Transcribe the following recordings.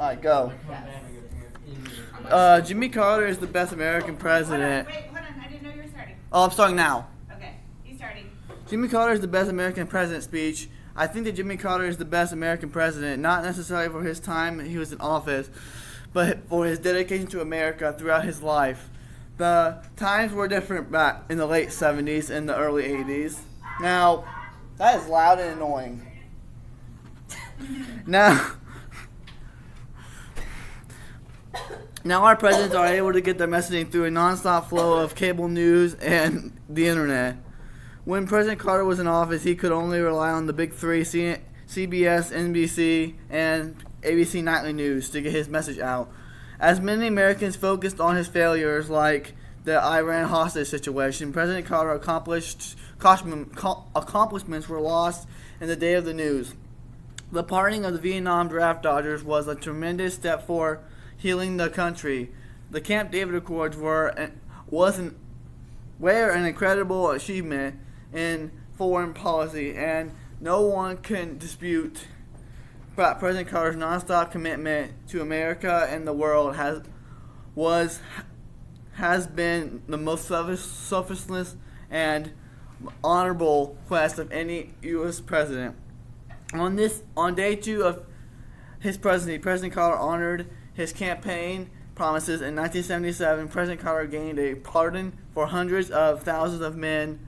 Alright, go. Jimmy Carter is the best American president. Hold on. I didn't know you were starting. Oh, I'm starting now. Okay, he's starting. Jimmy Carter is the best American president speech. I think that Jimmy Carter is the best American president, not necessarily for his time he was in office, but for his dedication to America throughout his life. The times were different back in the late 70s and the early 80s. Now, that is loud and annoying. Now our presidents are able to get their messaging through a nonstop flow of cable news and the internet. When President Carter was in office, he could only rely on the big three, CBS, NBC, and ABC Nightly News to get his message out. As many Americans focused on his failures, like the Iran hostage situation, President Carter's accomplishments were lost in the day of the news. The parting of the Vietnam draft dodgers was a tremendous step for healing the country. The Camp David Accords were an incredible achievement in foreign policy, and no one can dispute President Carter's nonstop commitment to America and the world has been the most selfless and honorable quest of any U.S. president. On day 2 of his presidency, President Carter honored his campaign promises. In 1977, President Carter gained a pardon for hundreds of thousands of men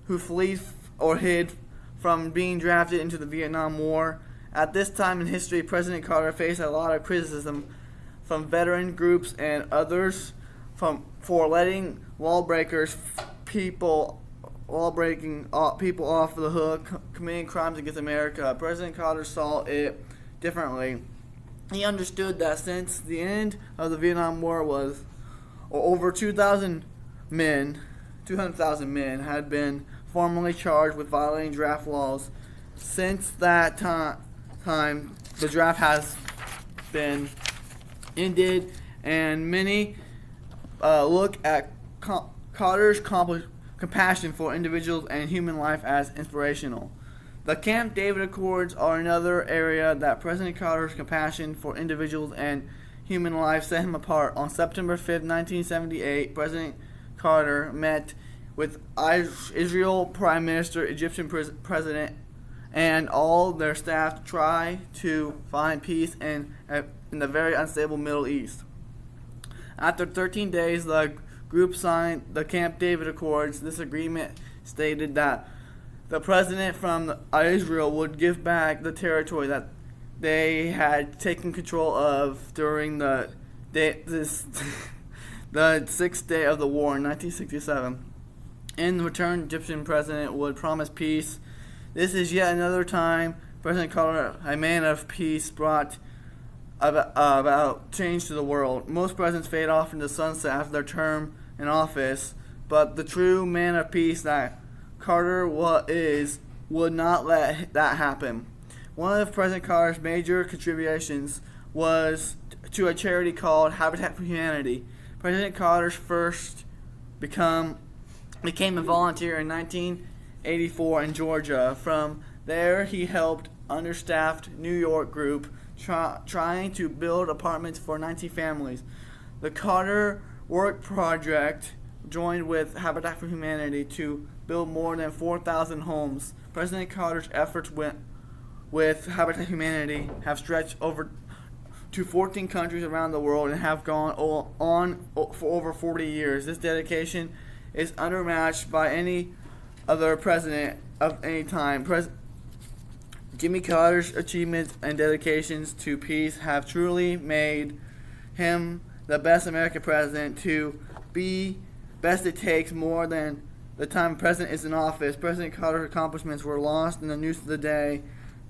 who fled or hid from being drafted into the Vietnam War. At this time in history, President Carter faced a lot of criticism from veteran groups and others for letting people off the hook, committing crimes against America. President Carter saw it differently. He understood that since the end of the Vietnam War over 200,000 men had been formally charged with violating draft laws. Since that time, the draft has been ended, and many look at Carter's compassion for individuals and human life as inspirational. The Camp David Accords are another area that President Carter's compassion for individuals and human life set him apart. On September 5, 1978, President Carter met with Israel Prime Minister, Egyptian President, and all their staff to try to find peace in the very unstable Middle East. After 13 days, the group signed the Camp David Accords. This agreement stated that the president from Israel would give back the territory that they had taken control of during the 6th day of the war in 1967. In return, the Egyptian president would promise peace. This is yet another time President Carter, a man of peace, brought about change to the world. Most presidents fade off into the sunset after their term in office, but the true man of peace that Carter would not let that happen. One of President Carter's major contributions was to a charity called Habitat for Humanity. President Carter first became a volunteer in 1984 in Georgia. From there, he helped understaffed New York group trying to build apartments for 90 families. The Carter Work Project joined with Habitat for Humanity to build more than 4,000 homes. President Carter's efforts with Habitat for Humanity have stretched over to 14 countries around the world and have gone on for over 40 years. This dedication is unmatched by any other president of any time. Jimmy Carter's achievements and dedications to peace have truly made him the best American president. To be best, it takes more than the time a president is in office. President Carter's accomplishments were lost in the news of the day,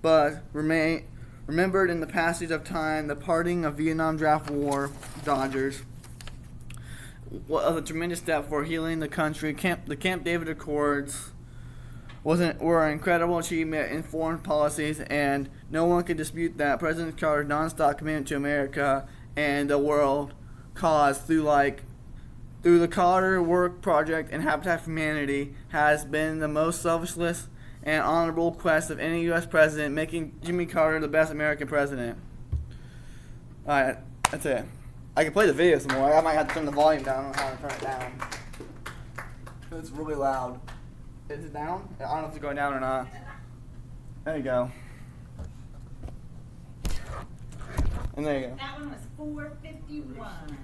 but remembered in the passage of time. The parting of Vietnam draft war dodgers was a tremendous step for healing the country. The Camp David Accords were an incredible achievement in foreign policies, and no one can dispute that. President Carter's nonstop commitment to America and the world cause through the Carter Work Project and Habitat for Humanity has been the most selfless and honorable quest of any U.S. president, making Jimmy Carter the best American president. Alright, that's it. I can play the video some more. I might have to turn the volume down. I don't know how to turn it down. It's really loud. Is it down? I don't know if it's going down or not. There you go. And there you go. That one was 451.